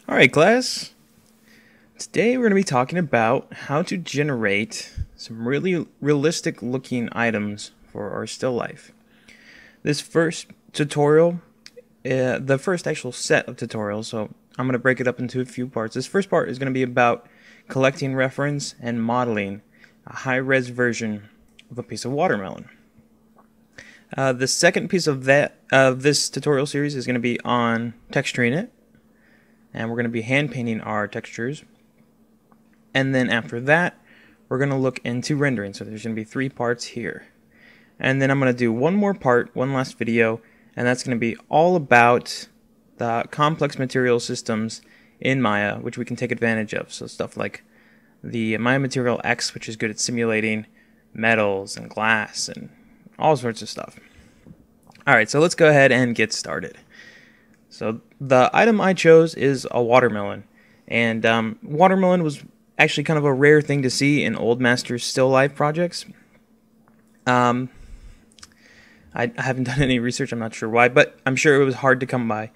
Alright class, today we're going to be talking about how to generate some really realistic looking items for our still life. This first tutorial, the first actual set of tutorials, so I'm going to break it up into a few parts. This first part is going to be about collecting reference and modeling a high-res version of a piece of watermelon. The second piece of this tutorial series is going to be on texturing it. And we're going to be hand painting our textures. And then after that, we're going to look into rendering. So there's going to be 3 parts here. And then I'm going to do one more part, one last video, and that's going to be all about the complex material systems in Maya, which we can take advantage of. So stuff like the Maya Material X, which is good at simulating metals and glass and all sorts of stuff. Alright, so let's go ahead and get started. So the item I chose is a watermelon, and watermelon was actually kind of a rare thing to see in Old Masters still life projects. I haven't done any research, I'm not sure why, but I'm sure it was hard to come by.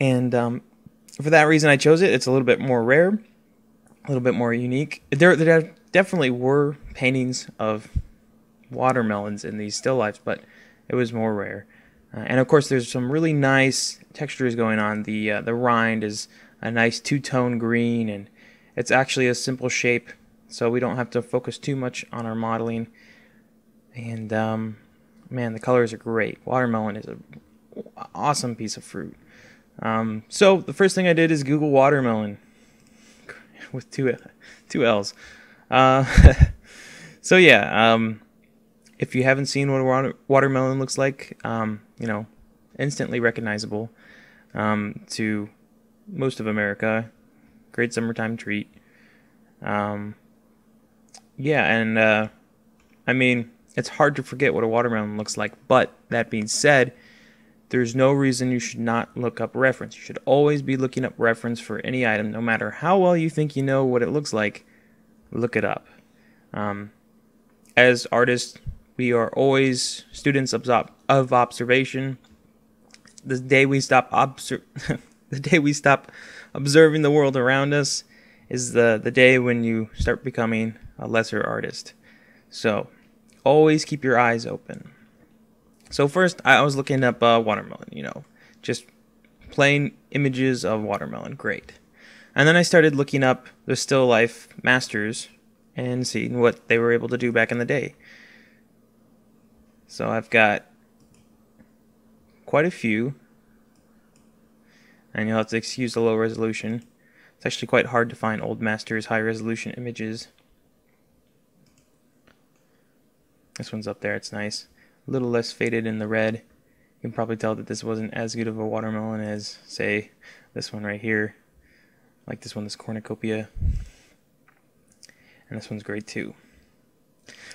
And for that reason I chose it. It's a little bit more rare, a little bit more unique. There definitely were paintings of watermelons in these still lifes, but it was more rare. And of course there's some really nice textures going on. The rind is a nice two-tone green, and it's actually a simple shape, so we don't have to focus too much on our modeling. And man, the colors are great. Watermelon is an awesome piece of fruit. So the first thing I did is Google watermelon with two L's. So yeah, if you haven't seen what a watermelon looks like, instantly recognizable to most of America. Great summertime treat. I mean, it's hard to forget what a watermelon looks like, but that being said, there's no reason you should not look up reference. You should always be looking up reference for any item, no matter how well you think you know what it looks like. Look it up. As artists, we are always students of observation. The day we stop observing the world around us is the day when you start becoming a lesser artist. So always keep your eyes open. So first I was looking up watermelon, just plain images of watermelon, great. And then I started looking up the still life masters and seeing what they were able to do back in the day. So I've got quite a few, and you'll have to excuse the low resolution. It's actually quite hard to find Old Masters high resolution images. This one's up there, it's nice. A little less faded in the red. You can probably tell that this wasn't as good of a watermelon as, say, this one right here. Like this one, this cornucopia. And this one's great too.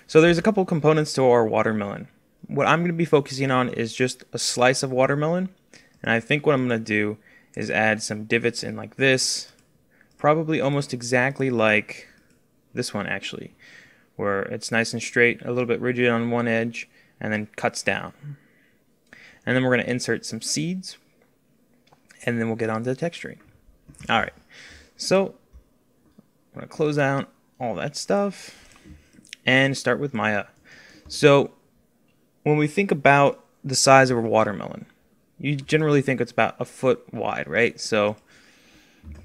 So there's a couple components to our watermelon. What I'm going to be focusing on is just a slice of watermelon, and I think what I'm going to do is add some divots in like this, probably almost exactly like this one actually, where it's nice and straight, a little bit rigid on one edge, and then cuts down. And then we're going to insert some seeds, and then we'll get on to the texturing. Alright, so I'm going to close out all that stuff and start with Maya. So when we think about the size of a watermelon, you generally think it's about a foot wide, right? So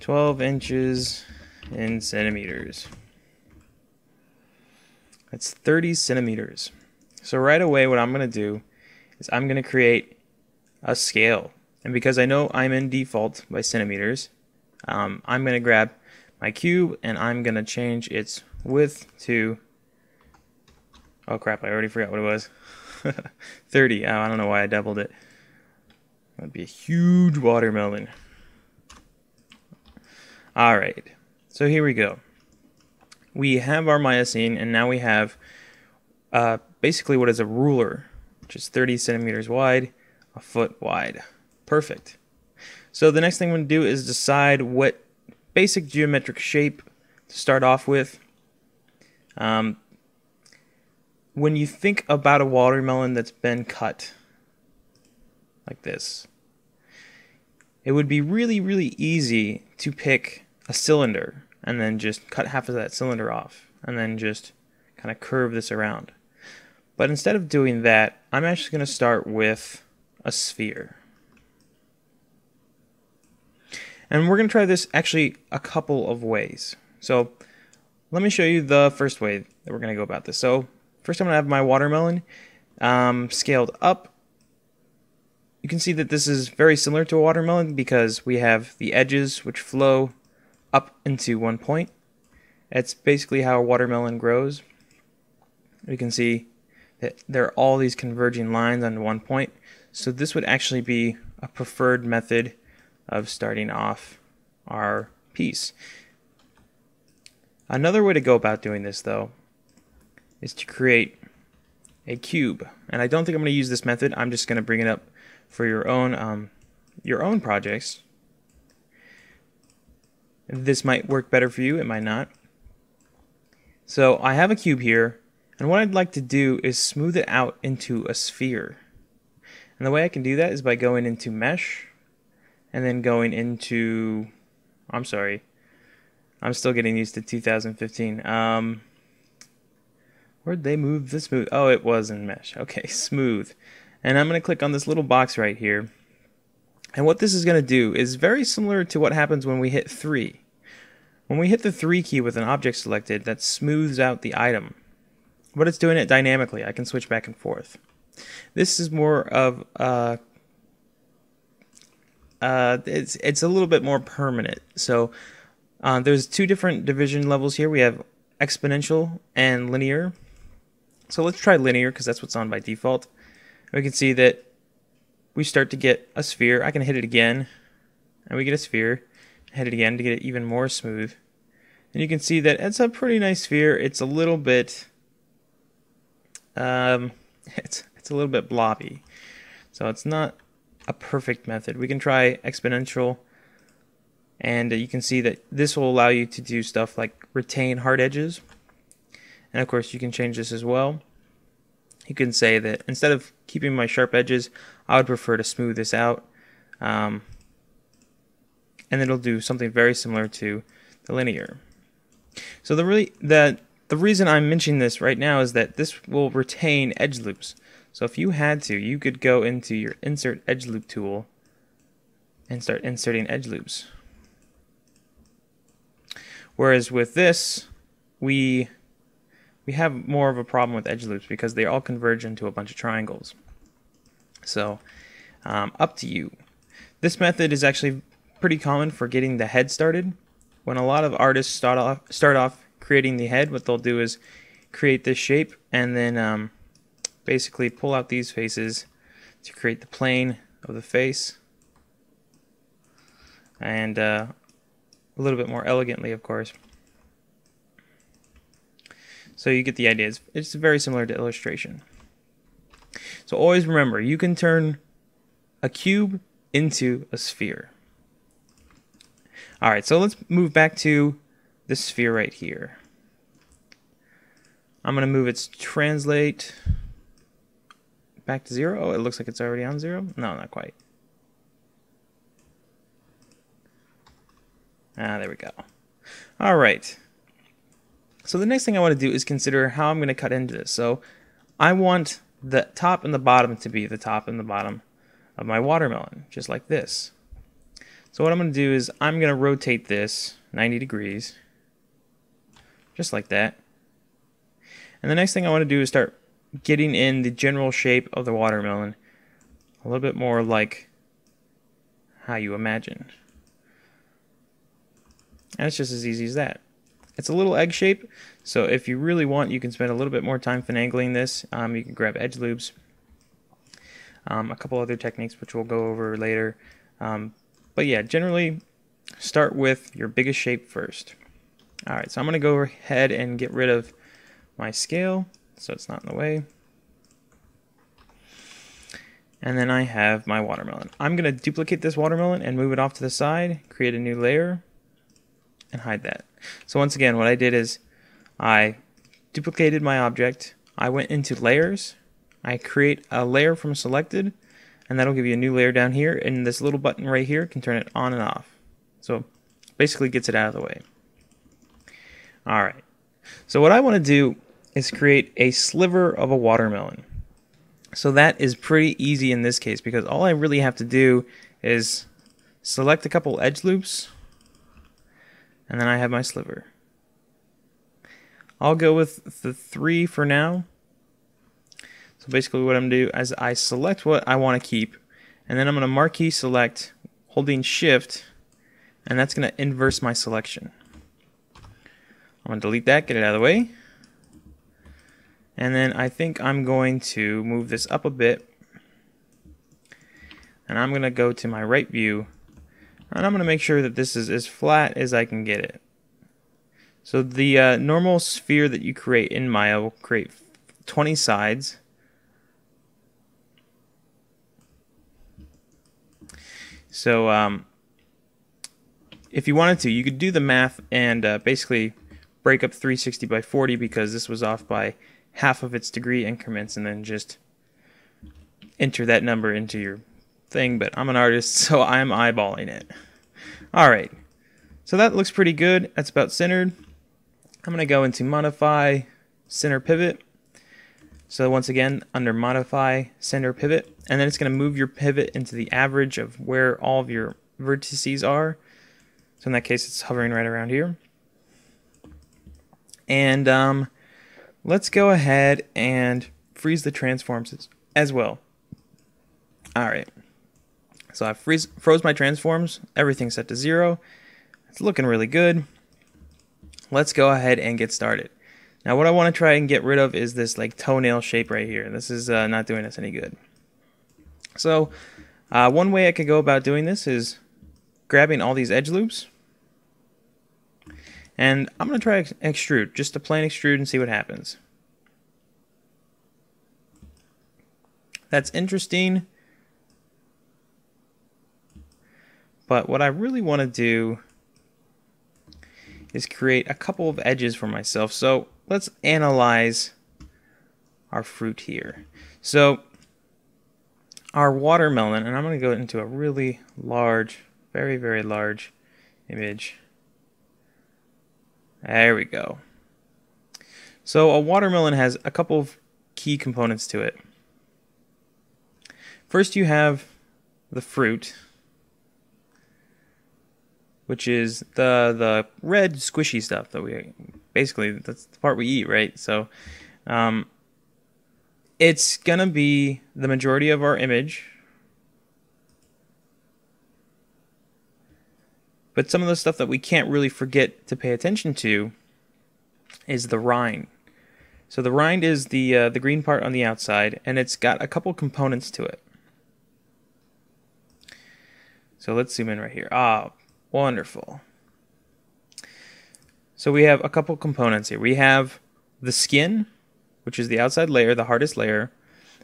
12 inches in centimeters. That's 30 centimeters. So right away what I'm going to do is I'm going to create a scale. And because I know I'm in default by centimeters, I'm going to grab my cube and I'm going to change its width to, oh crap, I already forgot what it was. 30. Oh, I don't know why I doubled it. That'd be a huge watermelon. Alright, so here we go. We have our Maya scene, and now we have basically what is a ruler, which is 30 centimeters wide, a foot wide. Perfect. So the next thing we're going to do is decide what basic geometric shape to start off with. When you think about a watermelon that's been cut like this, it would be really easy to pick a cylinder and then just cut half of that cylinder off and then just kind of curve this around. But instead of doing that, I'm actually going to start with a sphere. And we're going to try this actually a couple of ways. So let me show you the first way that we're going to go about this. So first I'm going to have my watermelon scaled up. You can see that this is very similar to a watermelon because we have the edges which flow up into one point. It's basically how a watermelon grows. We can see that there are all these converging lines on one point. So this would actually be a preferred method of starting off our piece. Another way to go about doing this, though, is to create a cube. And I don't think I'm going to use this method. I'm just going to bring it up for your own projects. This might work better for you, it might not. So I have a cube here, and what I'd like to do is smooth it out into a sphere. And the way I can do that is by going into Mesh, and then going into, I'm sorry, I'm still getting used to 2015. Where'd they move the smooth? Oh, it was in Mesh. Okay, smooth. And I'm going to click on this little box right here. And what this is going to do is very similar to what happens when we hit 3. When we hit the 3 key with an object selected, that smooths out the item. But it's doing it dynamically. I can switch back and forth. This is more of it's a little bit more permanent. So there's 2 different division levels here. We have exponential and linear. So let's try linear because that's what's on by default. We can see that we start to get a sphere. I can hit it again, and we get a sphere. Hit it again to get it even more smooth. And you can see that it's a pretty nice sphere. It's a little bit, it's a little bit blobby. So it's not a perfect method. We can try exponential, and you can see that this will allow you to do stuff like retain hard edges. And of course, you can change this as well. You can say that instead of keeping my sharp edges, I would prefer to smooth this out. And it'll do something very similar to the linear. So the reason I'm mentioning this right now is that this will retain edge loops. So if you had to, you could go into your Insert Edge Loop tool and start inserting edge loops. Whereas with this, we have more of a problem with edge loops because they all converge into a bunch of triangles. So up to you. This method is actually pretty common for getting the head started. When a lot of artists start off creating the head, what they'll do is create this shape and then basically pull out these faces to create the plane of the face, and a little bit more elegantly, of course. So you get the idea. It's very similar to illustration. So always remember, you can turn a cube into a sphere. Alright, so let's move back to this sphere right here. I'm going to move its translate back to 0. Oh, it looks like it's already on 0. No, not quite. There we go. Alright. So the next thing I want to do is consider how I'm going to cut into this. So I want the top and the bottom to be the top and the bottom of my watermelon, just like this. So what I'm going to do is I'm going to rotate this 90 degrees, just like that. And the next thing I want to do is start getting in the general shape of the watermelon, a little bit more like how you imagine. And it's just as easy as that. It's a little egg shape, so if you really want, you can spend a little bit more time finagling this. You can grab edge loops, a couple other techniques which we'll go over later. But yeah, generally start with your biggest shape first. Alright, so I'm going to go ahead and get rid of my scale so it's not in the way. And then I have my watermelon. I'm going to duplicate this watermelon and move it off to the side, create a new layer, and hide that. So once again, what I did is I duplicated my object, I went into layers, I create a layer from selected, and that'll give you a new layer down here, and this little button right here can turn it on and off. So basically gets it out of the way. Alright, so what I want to do is create a sliver of a watermelon. So that is pretty easy in this case, because all I really have to do is select a couple edge loops, and then I have my sliver. I'll go with the 3 for now. So basically what I'm going to do is I select what I want to keep, and then I'm going to marquee select holding shift, and that's going to inverse my selection. I'm going to delete that, get it out of the way. And then I think I'm going to move this up a bit, and I'm going to go to my right view, and I'm going to make sure that this is as flat as I can get it. So the normal sphere that you create in Maya will create 20 sides. So if you wanted to, you could do the math and basically break up 360 by 40, because this was off by half of its degree increments, and then just enter that number into your thing. But I'm an artist, so I'm eyeballing it. Alright, so that looks pretty good. That's about centered. I'm going to go into Modify, Center Pivot. So once again, under Modify, Center Pivot, and then it's going to move your pivot into the average of where all of your vertices are. So in that case, it's hovering right around here. And let's go ahead and freeze the transforms as well. Alright, so I froze my transforms, everything's set to 0. It's looking really good. Let's go ahead and get started. Now what I want to try and get rid of is this like toenail shape right here. This is not doing us any good. So one way I could go about doing this is grabbing all these edge loops, and I'm going to try extrude, just a plain extrude, and see what happens. That's interesting, but what I really want to do is create a couple of edges for myself. So let's analyze our fruit here. So our watermelon, and I'm going to go into a really large, very, very large image. There we go. So a watermelon has a couple of key components to it. First you have the fruit, which is the red squishy stuff that we basically, that's the part we eat, right? So it's gonna be the majority of our image, but some of the stuff that we can't really forget to pay attention to is the rind. So the rind is the green part on the outside, and it's got a couple components to it. So let's zoom in right here. Ah, wonderful. So we have a couple components here. We have the skin, which is the outside layer, the hardest layer,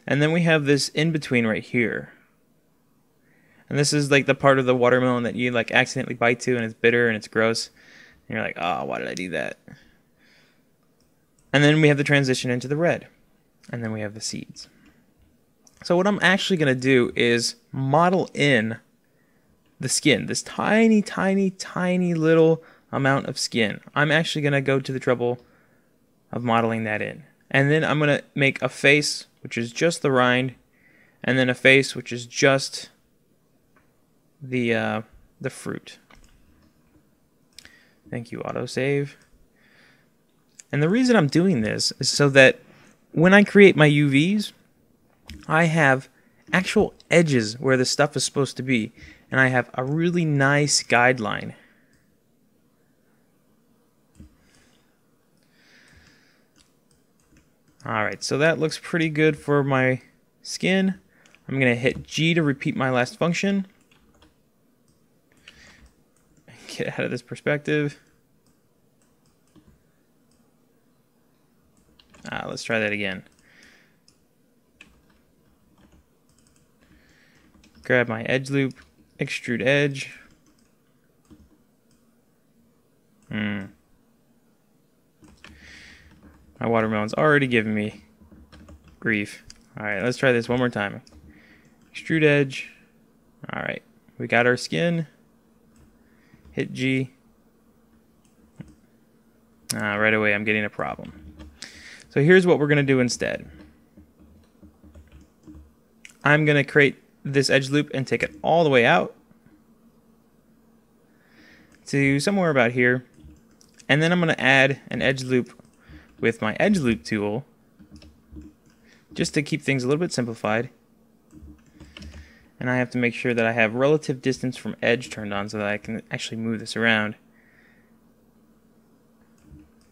and then we have this in between right here. And this is like the part of the watermelon that you like accidentally bite to, and it's bitter and it's gross. And you're like, oh, why did I do that? And then we have the transition into the red. And then we have the seeds. So what I'm actually going to do is model in the skin, this tiny, tiny, tiny little amount of skin. I'm actually going to go to the trouble of modeling that in. And then I'm going to make a face, which is just the rind, and then a face, which is just the fruit. Thank you, autosave. And the reason I'm doing this is so that when I create my UVs, I have actual edges where the stuff is supposed to be, and I have a really nice guideline. Alright, so that looks pretty good for my skin. I'm going to hit G to repeat my last function. Get out of this perspective. Let's try that again. Grab my edge loop, extrude edge. My watermelon's already giving me grief. Alright, let's try this one more time. extrude edge. Alright, we got our skin. Hit G. Right away I'm getting a problem. So here's what we're going to do instead. I'm going to create this edge loop and take it all the way out to somewhere about here. And then I'm going to add an edge loop with my edge loop tool just to keep things a little bit simplified. And I have to make sure that I have relative distance from edge turned on so that I can actually move this around.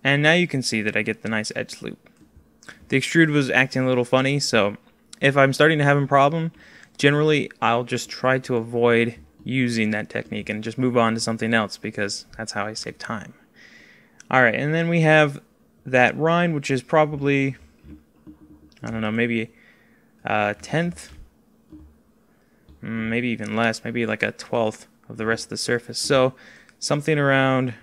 And now you can see that I get the nice edge loop. The extrude was acting a little funny, so if I'm starting to have a problem, generally I'll just try to avoid using that technique and just move on to something else, because that's how I save time. Alright, and then we have that rind, which is probably, I don't know, maybe a tenth, maybe even less, maybe like a 1/12 of the rest of the surface. So something around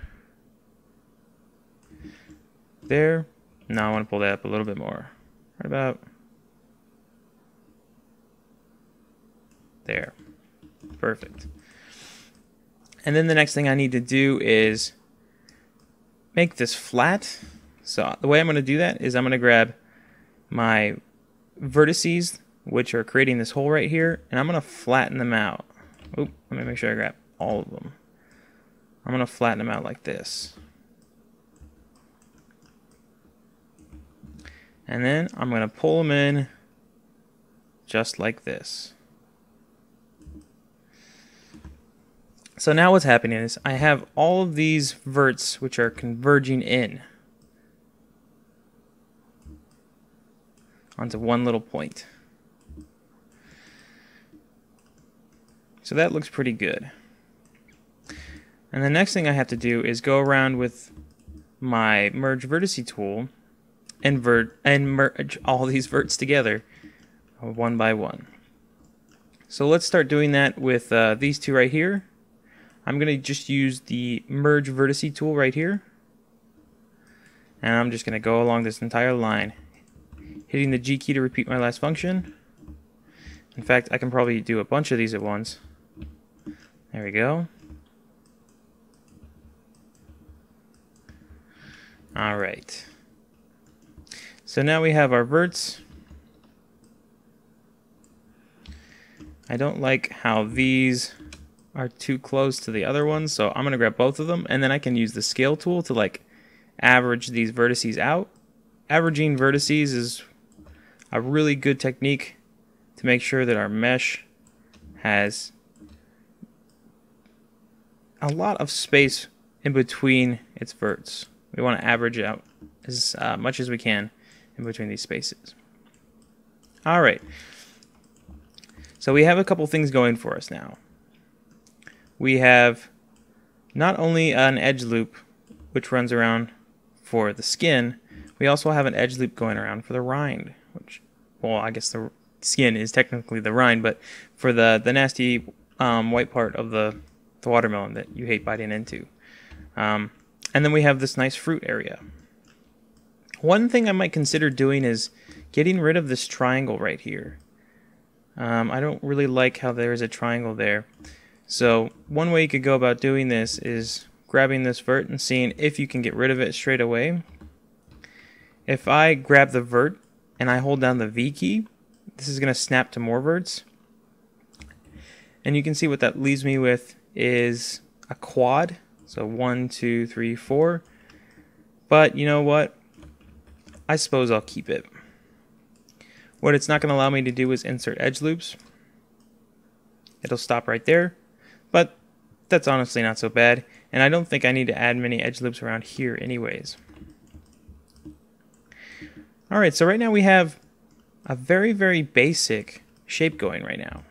there. No, I want to pull that up a little bit more. Right about there. Perfect. And then the next thing I need to do is make this flat. So the way I'm going to do that is I'm going to grab my vertices, which are creating this hole right here, and I'm going to flatten them out. Oop, let me make sure I grab all of them. I'm going to flatten them out like this. And then I'm going to pull them in just like this. So now what's happening is I have all of these verts which are converging in onto one little point. So that looks pretty good. And the next thing I have to do is go around with my merge vertice tool and merge all these verts together one by one. So let's start doing that with these two right here. I'm going to just use the merge vertice tool right here, and I'm just going to go along this entire line, hitting the G key to repeat my last function. In fact, I can probably do a bunch of these at once. There we go. Alright. So now we have our verts. I don't like how these are too close to the other ones, so I'm going to grab both of them, and then I can use the scale tool to like average these vertices out. Averaging vertices is a really good technique to make sure that our mesh has a lot of space in between its verts. We want to average out as much as we can in between these spaces. Alright, so we have a couple things going for us now. We have not only an edge loop which runs around for the skin, we also have an edge loop going around for the rind, which, well, I guess the skin is technically the rind, but for the nasty white part of the watermelon that you hate biting into. And then we have this nice fruit area. One thing I might consider doing is getting rid of this triangle right here. I don't really like how there is a triangle there. So one way you could go about doing this is grabbing this vert and seeing if you can get rid of it straight away. If I grab the vert and I hold down the V key, this is going to snap to more verts. And you can see what that leaves me with is a quad. So 1, 2, 3, 4. But you know what? I suppose I'll keep it. What it's not going to allow me to do is insert edge loops. It'll stop right there. But that's honestly not so bad, and I don't think I need to add many edge loops around here anyways. Alright, so right now we have a very, very basic shape going right now.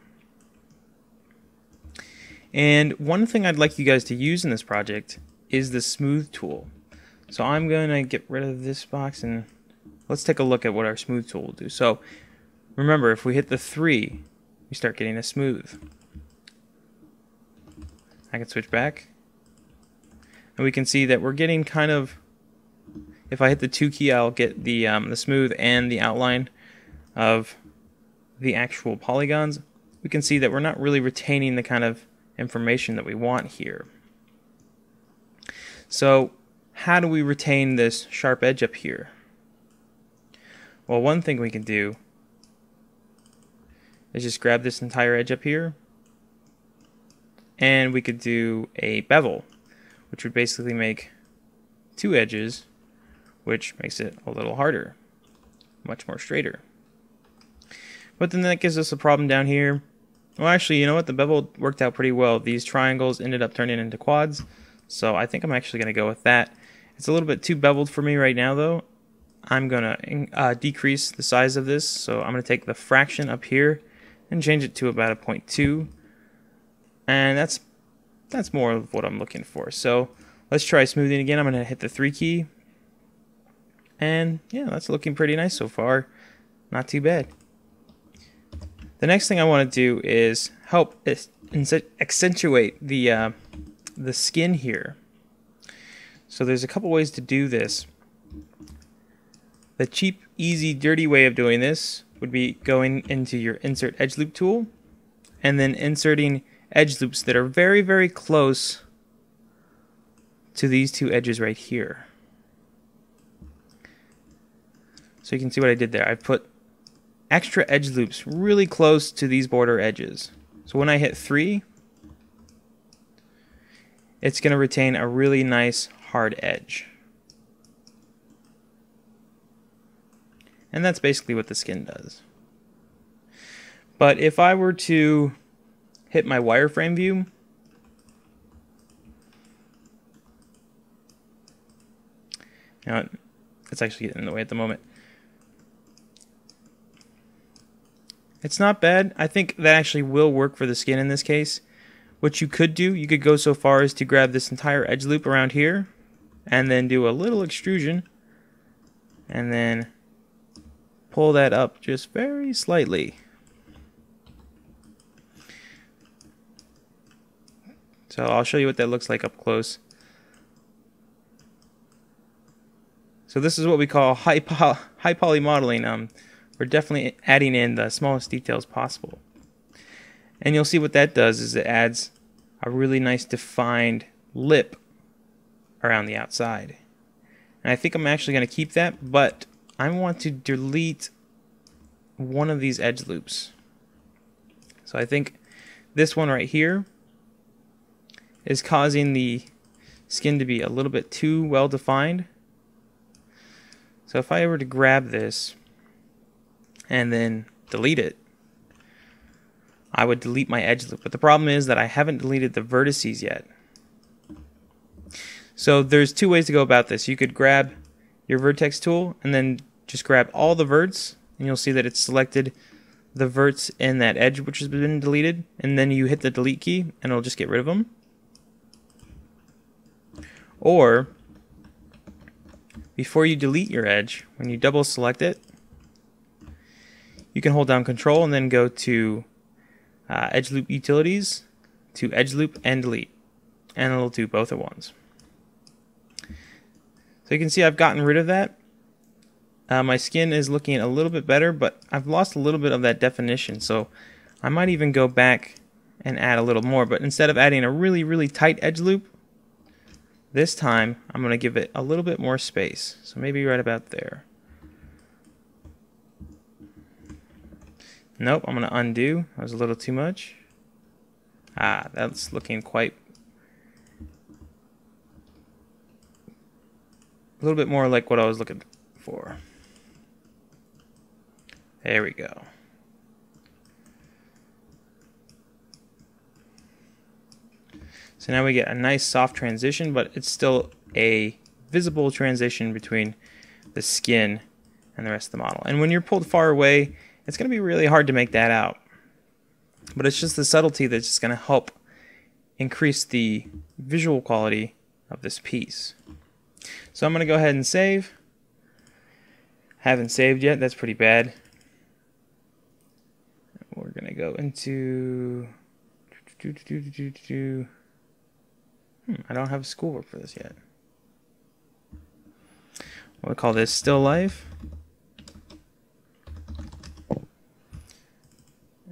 And one thing I'd like you guys to use in this project is the smooth tool. So I'm going to get rid of this box and let's take a look at what our smooth tool will do. So remember, if we hit the 3, we start getting a smooth. I can switch back, and we can see that we're getting kind of, if I hit the 2 key, I'll get the smooth and the outline of the actual polygons. we can see that we're not really retaining the kind of information that we want here. So how do we retain this sharp edge up here? Well, one thing we can do is just grab this entire edge up here, and we could do a bevel, which would basically make two edges, which makes it a little harder, much more straighter. But then that gives us a problem down here. Well, actually, you know what? The bevel worked out pretty well. These triangles ended up turning into quads, so I think I'm actually going to go with that. It's a little bit too beveled for me right now, though. I'm going to decrease the size of this, so I'm going to take the fraction up here and change it to about a 0.2, and that's more of what I'm looking for. So let's try smoothing again. I'm going to hit the 3 key, and yeah, that's looking pretty nice so far. Not too bad. The next thing I want to do is help accentuate the skin here. So there's a couple ways to do this. The cheap, easy, dirty way of doing this would be going into your Insert Edge Loop tool and then inserting edge loops that are very, very close to these two edges right here. So you can see what I did there. I put extra edge loops really close to these border edges. So when I hit 3, it's going to retain a really nice hard edge. And that's basically what the skin does. But if I were to hit my wireframe view, now it's actually getting in the way at the moment. It's not bad. I think that actually will work for the skin in this case. What you could do, you could go so far as to grab this entire edge loop around here and then do a little extrusion and then pull that up just very slightly. So I'll show you what that looks like up close. So this is what we call high poly modeling. We're definitely adding in the smallest details possible. And you'll see what that does is it adds a really nice defined lip around the outside. And I think I'm actually going to keep that, but I want to delete one of these edge loops. So I think this one right here is causing the skin to be a little bit too well defined. So if I were to grab this and then delete it, I would delete my edge loop. But the problem is that I haven't deleted the vertices yet. So there's two ways to go about this. You could grab your vertex tool and then just grab all the verts, and you'll see that it's selected the verts in that edge which has been deleted, and then you hit the delete key and it'll just get rid of them. Or before you delete your edge, when you double select it, you can hold down Control and then go to Edge Loop Utilities to Edge Loop and Delete, and it'll do both at once. So you can see I've gotten rid of that. My skin is looking a little bit better, but I've lost a little bit of that definition, so I might even go back and add a little more. But instead of adding a really, really tight edge loop, this time I'm going to give it a little bit more space, so maybe right about there. Nope, I'm going to undo. That was a little too much. That's looking quite a little bit more like what I was looking for. There we go. So now we get a nice soft transition, but it's still a visible transition between the skin and the rest of the model. And when you're pulled far away, it's going to be really hard to make that out. But it's just the subtlety that's just going to help increase the visual quality of this piece. So I'm going to go ahead and save. Haven't saved yet, that's pretty bad. We're going to go into... I don't have schoolwork for this yet. We'll call this Still Life.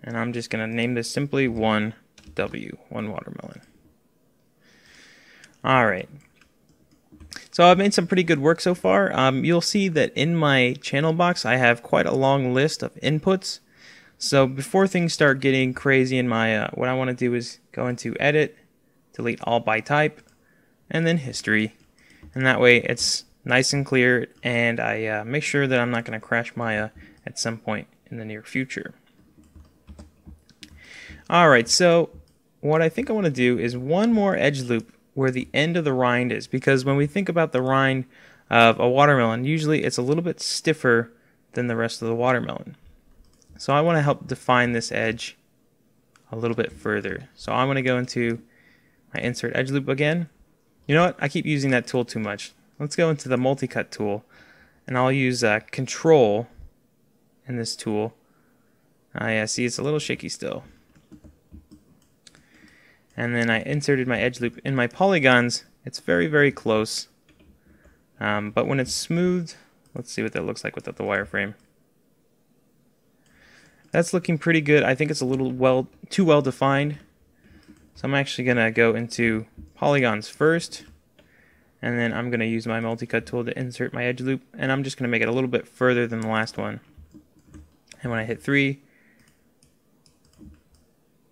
And I'm just going to name this simply 1W, 1 watermelon. Alright. So I've made some pretty good work so far. You'll see that in my channel box I have quite a long list of inputs. So before things start getting crazy in my, what I want to do is go into Edit, delete all by type, and then History. And that way it's nice and clear, and I make sure that I'm not going to crash Maya at some point in the near future. Alright, so what I think I want to do is one more edge loop where the end of the rind is, because when we think about the rind of a watermelon, usually it's a little bit stiffer than the rest of the watermelon. So I want to help define this edge a little bit further. So I'm going to go into my Insert Edge Loop again. You know what? I keep using that tool too much. Let's go into the Multi-Cut tool, and I'll use Control in this tool. Yeah, see, it's a little shaky still. And then I inserted my edge loop. In my polygons, it's very, very close. But when it's smooth, let's see what that looks like without the wireframe. That's looking pretty good. I think it's a little too well defined. So I'm actually going to go into polygons first. And then I'm going to use my multi-cut tool to insert my edge loop. And I'm just going to make it a little bit further than the last one. And when I hit 3,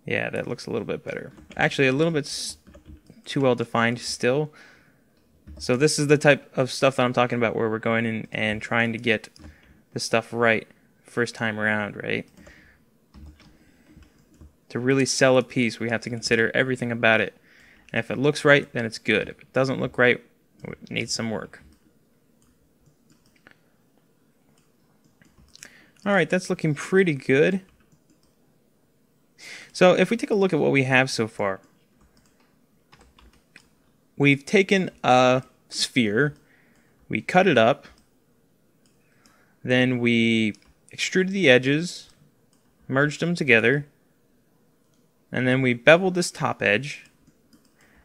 yeah, that looks a little bit better. Actually, a little bit too well defined still. So this is the type of stuff that I'm talking about, where we're going in and trying to get the stuff right first time around, right? To really sell a piece, we have to consider everything about it. And if it looks right, then it's good. If it doesn't look right, it needs some work. Alright, that's looking pretty good. So if we take a look at what we have so far, we've taken a sphere, we cut it up, then we extruded the edges, merged them together, and then we beveled this top edge,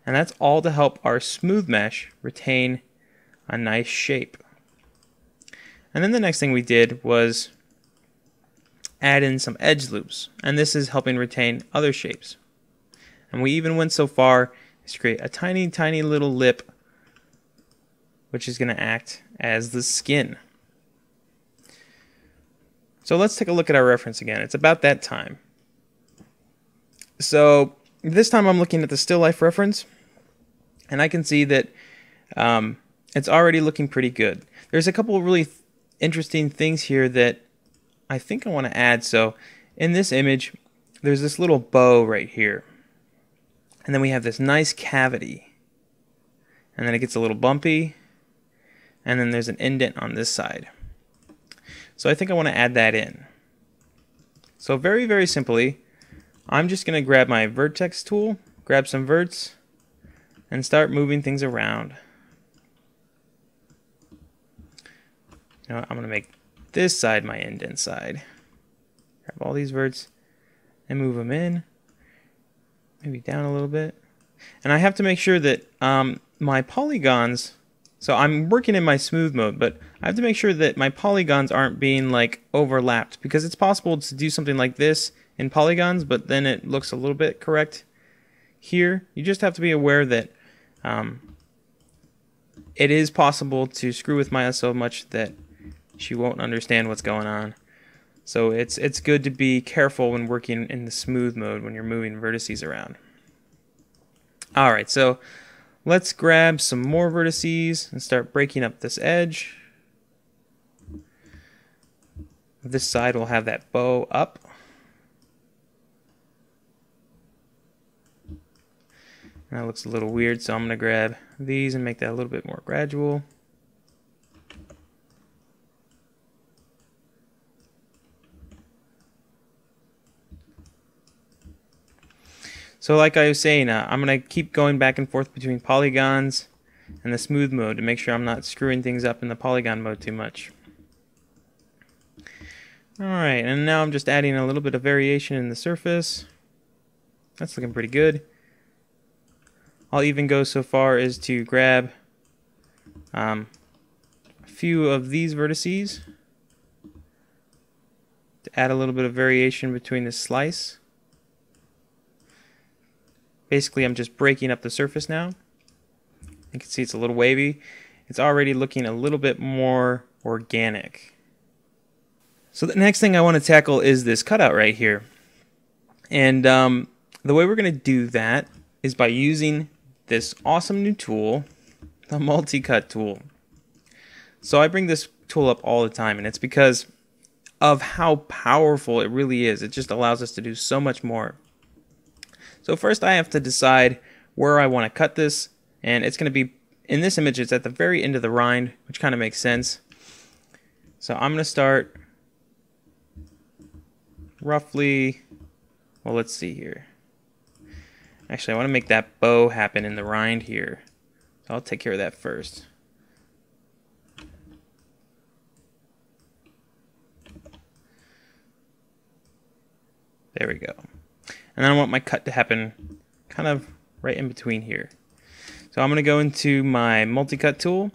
and that's all to help our smooth mesh retain a nice shape. And then the next thing we did was add in some edge loops, and this is helping retain other shapes. And we even went so far as to create a tiny, tiny little lip, which is going to act as the skin. So let's take a look at our reference again. It's about that time. So this time I'm looking at the still life reference, and I can see that it's already looking pretty good. There's a couple of really interesting things here that I think I want to add. So in this image, there's this little bow right here. And then we have this nice cavity. And then it gets a little bumpy. And then there's an indent on this side. So I think I want to add that in. So very, very simply, I'm just going to grab my vertex tool, grab some verts, and start moving things around. You know what, I'm going to make this side my indent side. Grab all these verts and move them in, maybe down a little bit. And I have to make sure that my polygons, so I'm working in my smooth mode, but I have to make sure that my polygons aren't being like overlapped, because it's possible to do something like this in polygons, but then it looks a little bit correct here. You just have to be aware that it is possible to screw with Maya so much that she won't understand what's going on. So it's good to be careful when working in the smooth mode when you're moving vertices around. Alright, so let's grab some more vertices and start breaking up this edge. This side will have that bow up. That looks a little weird, so I'm going to grab these and make that a little bit more gradual. So like I was saying, I'm going to keep going back and forth between polygons and the smooth mode to make sure I'm not screwing things up in the polygon mode too much. Alright, and now I'm just adding a little bit of variation in the surface. That's looking pretty good. I'll even go so far as to grab a few of these vertices to add a little bit of variation between the slice. Basically, I'm just breaking up the surface now. You can see it's a little wavy. It's already looking a little bit more organic. So the next thing I want to tackle is this cutout right here. And the way we're going to do that is by using this awesome new tool, the multi-cut tool. So I bring this tool up all the time, and it's because of how powerful it really is. It just allows us to do so much more. So first I have to decide where I want to cut this, and it's going to be, in this image, it's at the very end of the rind, which kind of makes sense. So I'm going to start roughly, well, let's see here. Actually, I want to make that bow happen in the rind here. So I'll take care of that first. There we go. And then I want my cut to happen kind of right in between here. So I'm going to go into my multi-cut tool,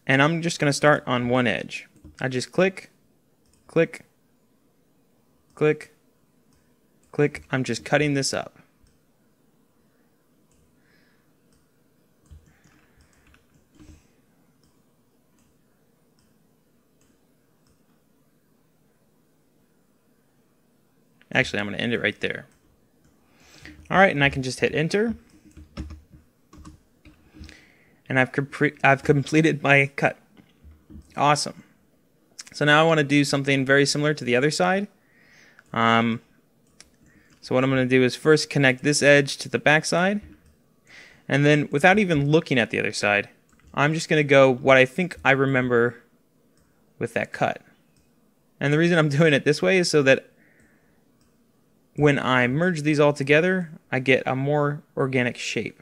and I'm just going to start on one edge. I just click, click, click, click. I'm just cutting this up. Actually, I'm going to end it right there. Alright, and I can just hit enter. And I've completed my cut. Awesome. So now I want to do something very similar to the other side. So what I'm going to do is first connect this edge to the back side. And then, without even looking at the other side, I'm just going to go what I think I remember with that cut. And the reason I'm doing it this way is so that when I merge these all together, I get a more organic shape.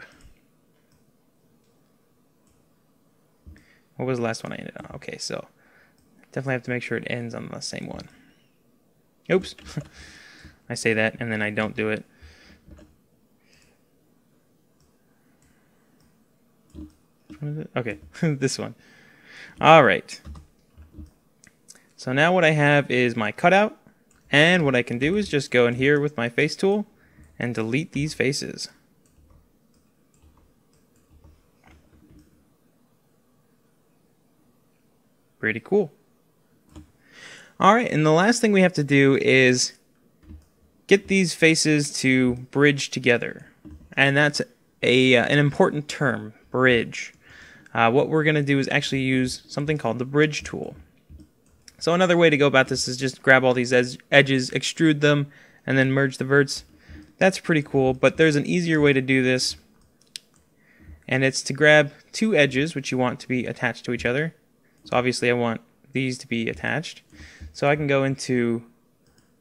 What was the last one I ended on? Okay, so definitely have to make sure it ends on the same one. Oops. I say that and then I don't do it. What is it? Okay, this one. Alright. So now what I have is my cutout. And what I can do is just go in here with my face tool and delete these faces. Pretty cool. Alright, and the last thing we have to do is get these faces to bridge together. And that's an important term, bridge. What we're going to do is actually use something called the bridge tool. So another way to go about this is just grab all these edges, extrude them, and then merge the verts. That's pretty cool, but there's an easier way to do this. And it's to grab two edges, which you want to be attached to each other. So obviously I want these to be attached. So I can go into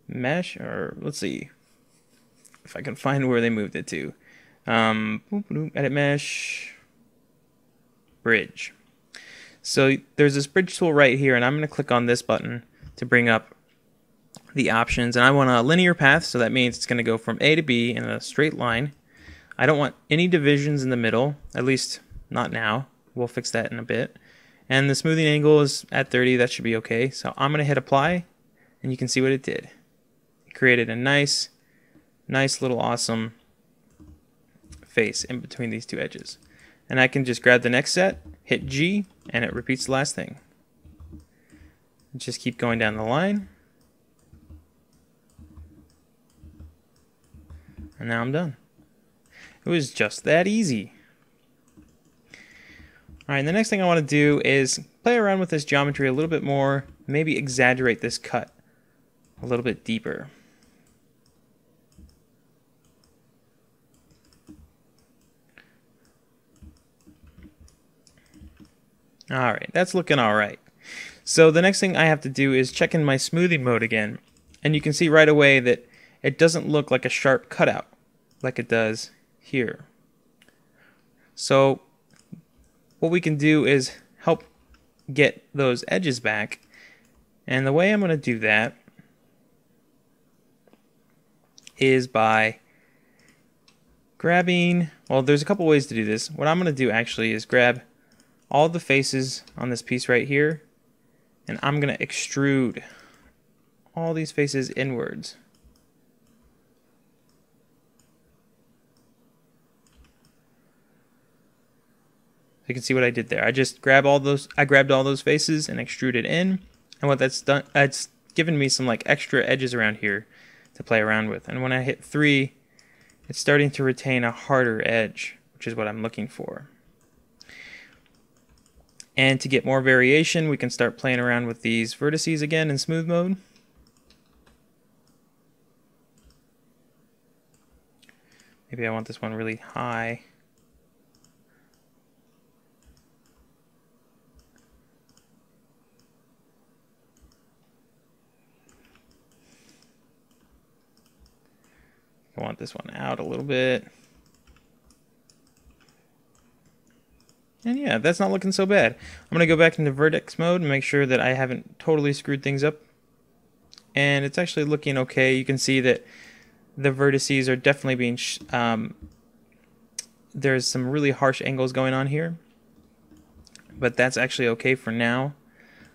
mesh, or let's see if I can find where they moved it to. Edit mesh, bridge. So there's this bridge tool right here, and I'm going to click on this button to bring up the options. And I want a linear path, so that means it's going to go from A to B in a straight line. I don't want any divisions in the middle, at least not now. We'll fix that in a bit. And the smoothing angle is at 30, that should be okay. So I'm going to hit apply, and you can see what it did. It created a nice little awesome face in between these two edges. And I can just grab the next set, hit G, and it repeats the last thing. Just keep going down the line. And now I'm done. It was just that easy. Alright, the next thing I want to do is play around with this geometry a little bit more, maybe exaggerate this cut a little bit deeper. Alright, that's looking alright. So the next thing I have to do is check in my smoothing mode again. And you can see right away that it doesn't look like a sharp cutout like it does here. So what we can do is help get those edges back. And the way I'm going to do that is by grabbing, well, there's a couple ways to do this. What I'm going to do actually is grab all the faces on this piece right here, and I'm going to extrude all these faces inwards. You can see what I did there. I just grabbed all those faces and extruded in, and what that's done, it's given me some like extra edges around here to play around with. And when I hit 3, it's starting to retain a harder edge, which is what I'm looking for. And to get more variation, we can start playing around with these vertices again in smooth mode. Maybe I want this one really high. I want this one out a little bit. And yeah, that's not looking so bad. I'm going to go back into vertex mode and make sure that I haven't totally screwed things up. And it's actually looking okay. You can see that the vertices are definitely being... there's some really harsh angles going on here. But that's actually okay for now.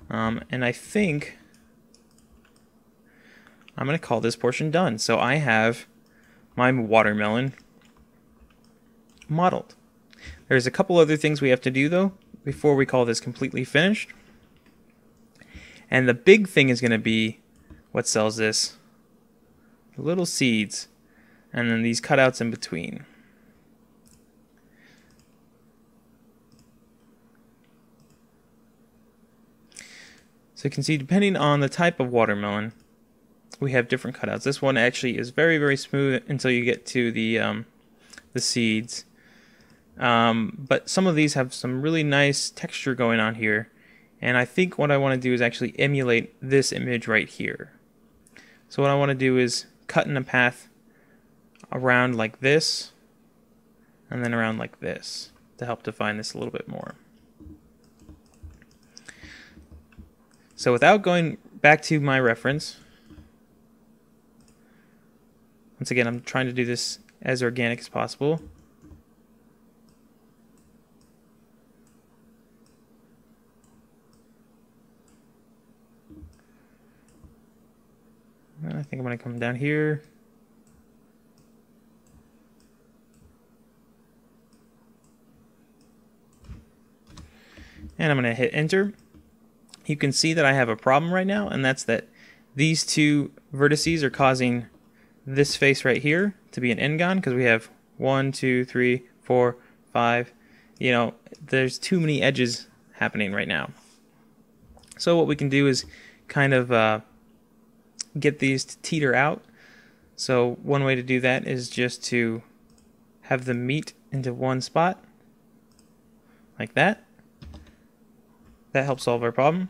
And I think I'm going to call this portion done. So I have my watermelon modeled. There's a couple other things we have to do though before we call this completely finished. And the big thing is going to be what sells this. The little seeds and then these cutouts in between. So you can see depending on the type of watermelon, we have different cutouts. This one actually is very, very smooth until you get to the seeds. But some of these have some really nice texture going on here. And I think what I want to do is actually emulate this image right here. So what I want to do is cut in a path around like this, and then around like this to help define this a little bit more. So without going back to my reference, once again, I'm trying to do this as organic as possible. I think I'm going to come down here. And I'm going to hit enter. You can see that I have a problem right now, and that's that these two vertices are causing this face right here to be an n-gon, because we have 1, 2, 3, 4, 5. You know, there's too many edges happening right now. So what we can do is kind of get these to teeter out. So one way to do that is just to have them meet into one spot like that. That helps solve our problem.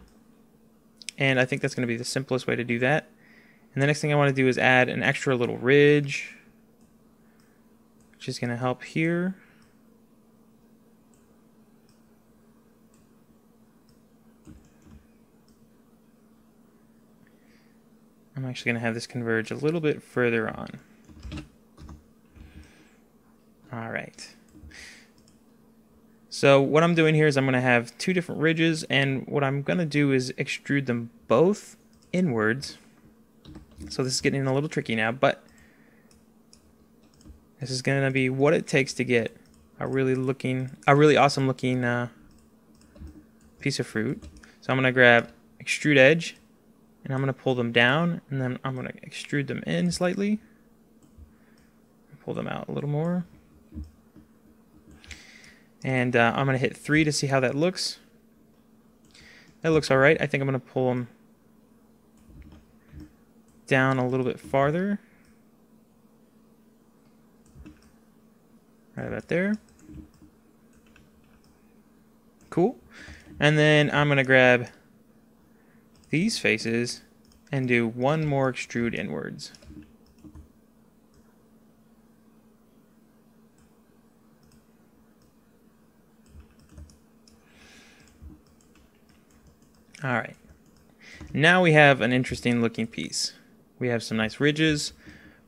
And I think that's going to be the simplest way to do that. And the next thing I want to do is add an extra little ridge, which is going to help here. I'm actually going to have this converge a little bit further on. All right. So what I'm doing here is I'm going to have two different ridges, and what I'm going to do is extrude them both inwards. So this is getting a little tricky now, but this is going to be what it takes to get a really awesome looking piece of fruit. So I'm going to grab extrude edge, and I'm going to pull them down, and then I'm going to extrude them in slightly. Pull them out a little more. And I'm going to hit 3 to see how that looks. That looks alright. I think I'm going to pull them down a little bit farther. Right about there. Cool. And then I'm going to grab these faces and do one more extrude inwards. Alright, now we have an interesting looking piece. We have some nice ridges,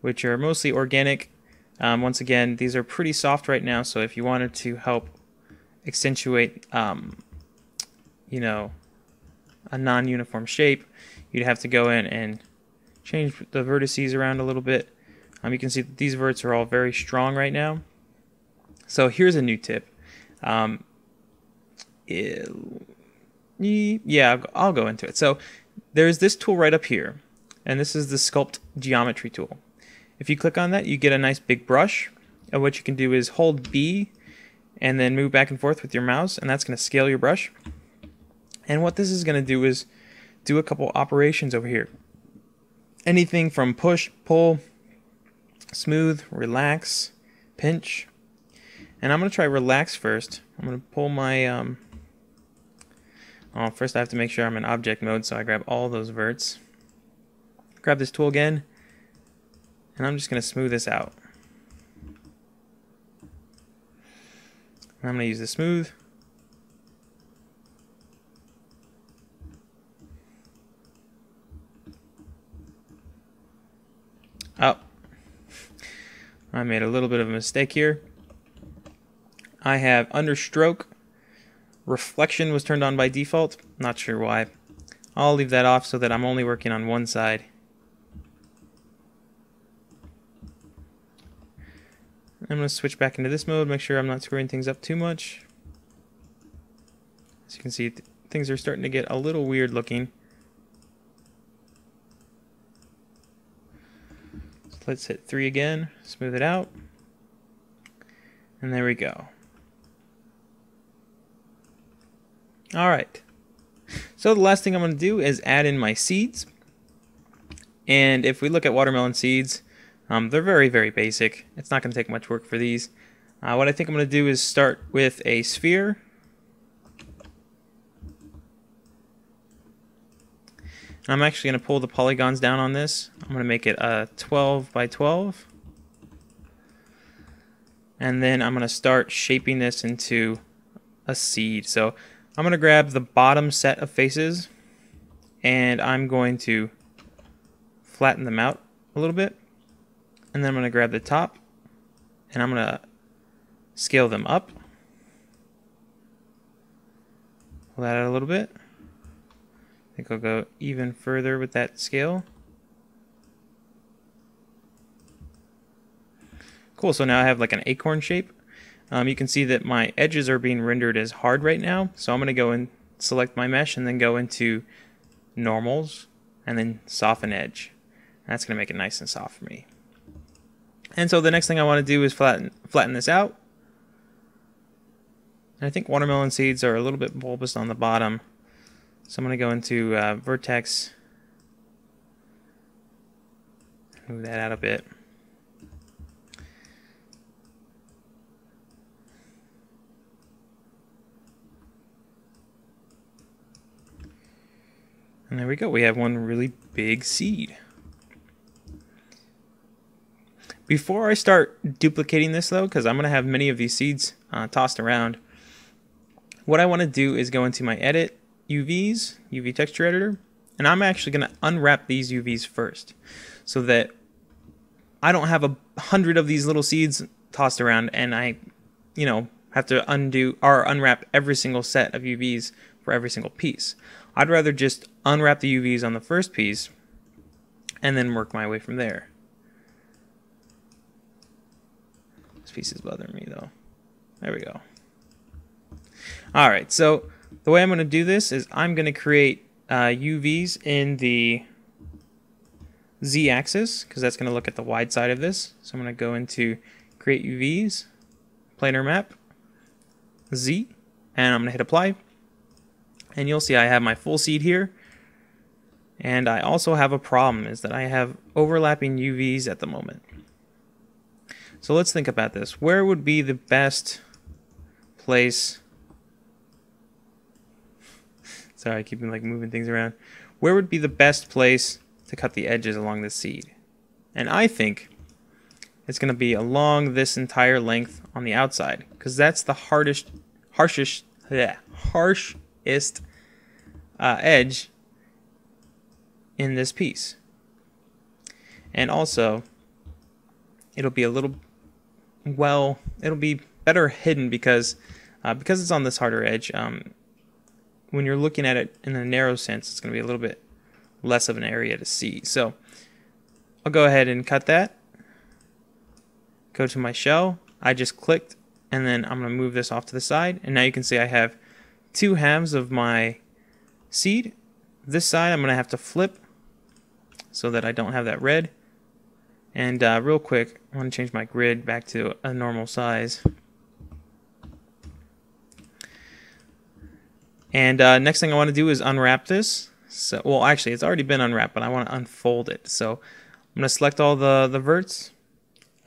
which are mostly organic. Once again, these are pretty soft right now, so if you wanted to help accentuate, you know, a non-uniform shape, you'd have to go in and change the vertices around a little bit. You can see that these verts are all very strong right now. So here's a new tip. Yeah, I'll go into it. So there's this tool right up here, and this is the Sculpt Geometry tool. If you click on that, you get a nice big brush, and what you can do is hold B and then move back and forth with your mouse, and that's going to scale your brush. And what this is going to do is do a couple operations over here. Anything from push, pull, smooth, relax, pinch. And I'm going to try relax first. I'm going to pull my... first I have to make sure I'm in object mode, so I grab all those verts. Grab this tool again, and I'm just going to smooth this out. I'm going to use the smooth. Oh, I made a little bit of a mistake here. I have under stroke, reflection was turned on by default. Not sure why. I'll leave that off so that I'm only working on one side. I'm going to switch back into this mode, make sure I'm not screwing things up too much. As you can see, things are starting to get a little weird looking. So let's hit 3 again, smooth it out, and there we go. Alright, so the last thing I'm going to do is add in my seeds. And if we look at watermelon seeds, they're very, very basic. It's not going to take much work for these. What I think I'm going to do is start with a sphere. I'm actually going to pull the polygons down on this. I'm going to make it a 12 by 12. And then I'm going to start shaping this into a seed. So I'm going to grab the bottom set of faces and I'm going to flatten them out a little bit. And then I'm going to grab the top and I'm going to scale them up. Pull that out a little bit. I think I'll go even further with that scale. Cool, so now I have like an acorn shape. You can see that my edges are being rendered as hard right now. So I'm going to go and select my mesh and then go into normals and then soften edge. And that's going to make it nice and soft for me. And so the next thing I want to do is flatten this out. And I think watermelon seeds are a little bit bulbous on the bottom. So I'm going to go into vertex. Move that out a bit. And there we go. We have one really big seed. Before I start duplicating this though, because I'm going to have many of these seeds tossed around, what I want to do is go into my edit, UVs, UV texture editor, and I'm actually going to unwrap these UVs first so that I don't have 100 of these little seeds tossed around and I, have to undo or unwrap every single set of UVs for every single piece. I'd rather just unwrap the UVs on the first piece and then work my way from there. This piece is bothering me though. There we go. Alright, so the way I'm going to do this is I'm going to create UVs in the Z-axis because that's going to look at the wide side of this. So I'm going to go into create UVs, planar map, Z, and I'm going to hit apply. And you'll see I have my full seed here. And I also have a problem, is that I have overlapping UVs at the moment. So let's think about this. Where would be the best place? Sorry, I keep moving things around. Where would be the best place to cut the edges along this seed? And I think it's going to be along this entire length on the outside, because that's the harshest edge in this piece. And also, it'll be it'll be better hidden because it's on this harder edge. When you're looking at it in a narrow sense, it's going to be a little bit less of an area to see. So I'll go ahead and cut that. Go to my shell. I just clicked, and then I'm going to move this off to the side. And now you can see I have two halves of my seed. This side I'm going to have to flip so that I don't have that red. And real quick, I want to change my grid back to a normal size. And next thing I want to do is unwrap this. So, well, actually, it's already been unwrapped, but I want to unfold it. So I'm going to select all the verts.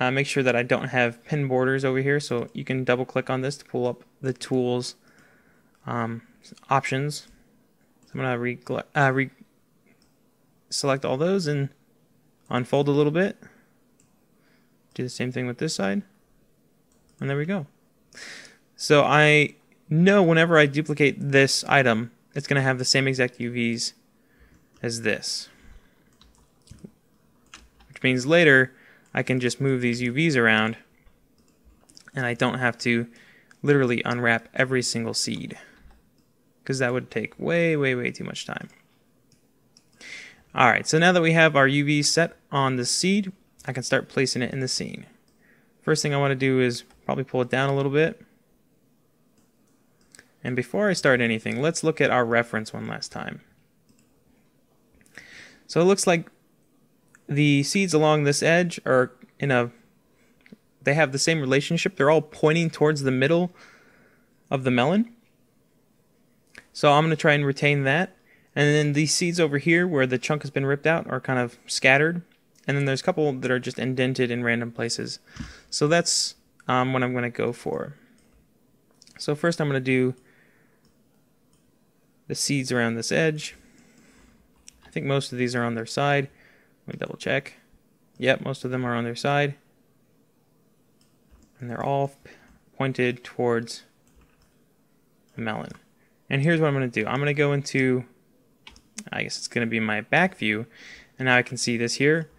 Make sure that I don't have pin borders over here. So you can double click on this to pull up the tools options. So I'm going to select all those and unfold a little bit. Do the same thing with this side. And there we go. So I know whenever I duplicate this item, it's going to have the same exact UVs as this. Which means later I can just move these UVs around and I don't have to literally unwrap every single seed, because that would take way too much time. Alright, so now that we have our UV set on the seed, I can start placing it in the scene. First thing I want to do is probably pull it down a little bit. And before I start anything, let's look at our reference one last time. So it looks like the seeds along this edge are they have the same relationship. They're all pointing towards the middle of the melon. So I'm going to try and retain that. And then these seeds over here where the chunk has been ripped out are kind of scattered. And then there's a couple that are just indented in random places. So that's what I'm going to go for. So first I'm going to do the seeds around this edge. I think most of these are on their side. Let me double check. Yep, most of them are on their side. And they're all pointed towards the melon. And here's what I'm going to do. I'm going to go into, I guess it's going to be my back view. And now I can see this here.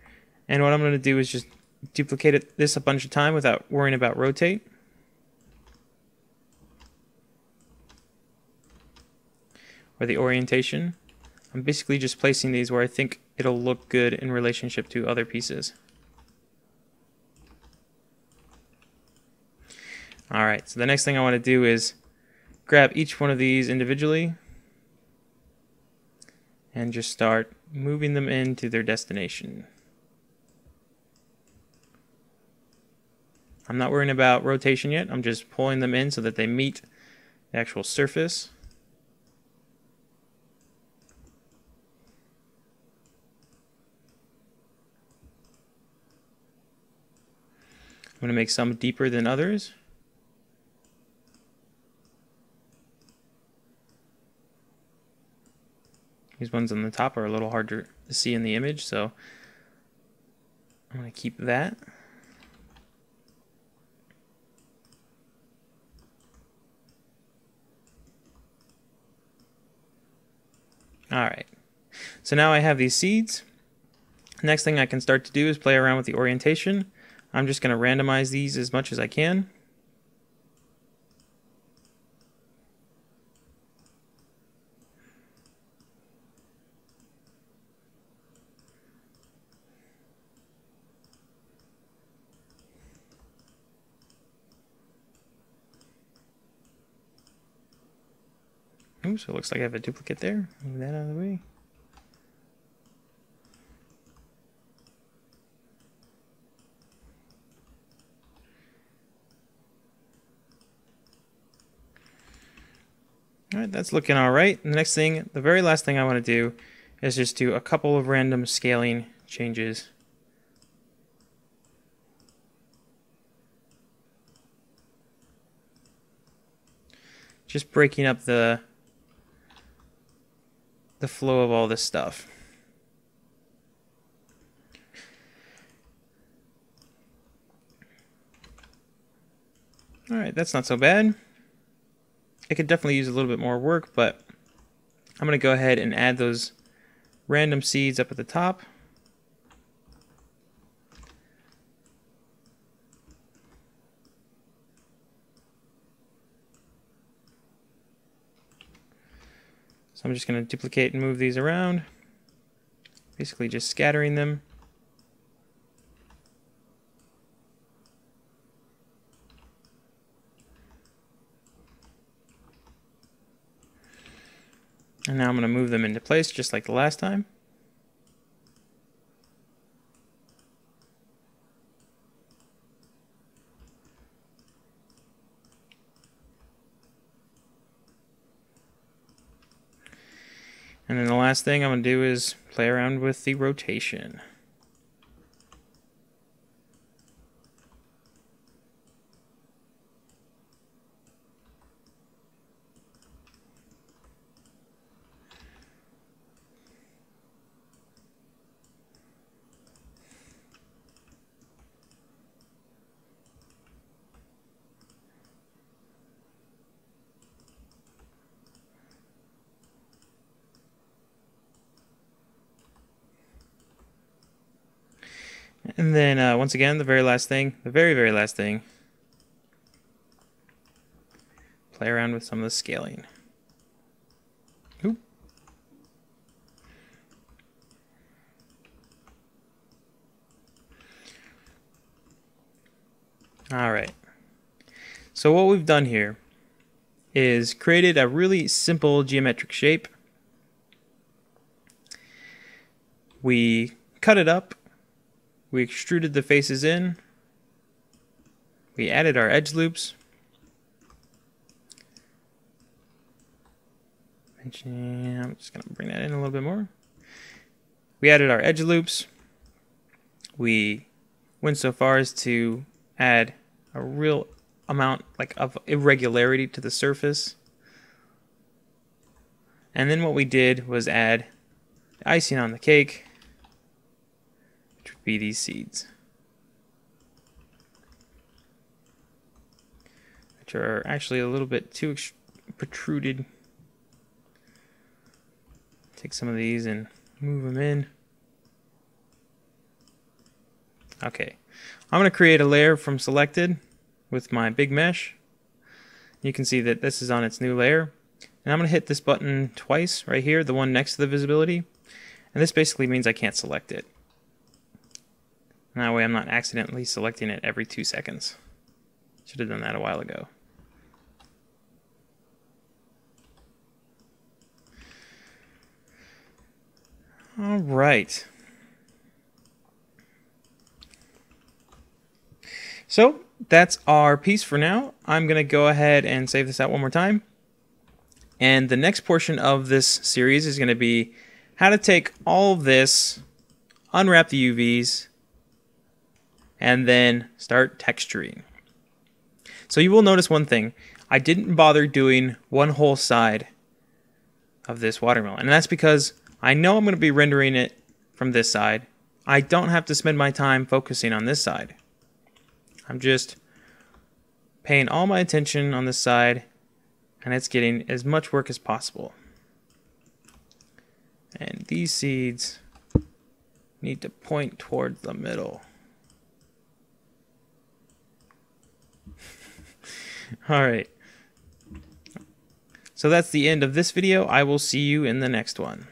And what I'm going to do is just duplicate this a bunch of time without worrying about rotate. Or the orientation. I'm basically just placing these where I think it'll look good in relationship to other pieces. Alright, so the next thing I want to do is grab each one of these individually and just start moving them into their destination. I'm not worrying about rotation yet. I'm just pulling them in so that they meet the actual surface. I'm going to make some deeper than others. These ones on the top are a little harder to see in the image, so I'm going to keep that. Alright, so now I have these seeds. Next thing I can start to do is play around with the orientation. I'm just going to randomize these as much as I can. Oops, so it looks like I have a duplicate there. Move that out of the way. Alright, that's looking alright. The next thing, the very last thing I want to do is just do a couple of random scaling changes. Just breaking up the flow of all this stuff. Alright, that's not so bad. It could definitely use a little bit more work, but I'm going to go ahead and add those random seeds up at the top. So I'm just going to duplicate and move these around, basically just scattering them. And now I'm going to move them into place just like the last time. And then the last thing I'm going to do is play around with the rotation. And then once again, the very last thing, play around with some of the scaling. Oop. Alright, so what we've done here is created a really simple geometric shape. We cut it up, we extruded the faces in, we added our edge loops, I'm just going to bring that in a little bit more. We added our edge loops, we went so far as to add a real amount of irregularity to the surface. And then what we did was add the icing on the cake, which would be these seeds, which are actually a little bit too protruded. Take some of these and move them in. Okay, I'm going to create a layer from selected with my big mesh. You can see that this is on its new layer. And I'm going to hit this button twice right here, the one next to the visibility. And this basically means I can't select it. And that way I'm not accidentally selecting it every 2 seconds. Should have done that a while ago. All right. So that's our piece for now. I'm going to go ahead and save this out one more time. And the next portion of this series is going to be how to take all of this, unwrap the UVs, and then start texturing. So you will notice one thing. I didn't bother doing one whole side of this watermelon. And that's because I know I'm going to be rendering it from this side. I don't have to spend my time focusing on this side. I'm just paying all my attention on this side, and it's getting as much work as possible. And these seeds need to point towards the middle. Alright. So that's the end of this video. I will see you in the next one.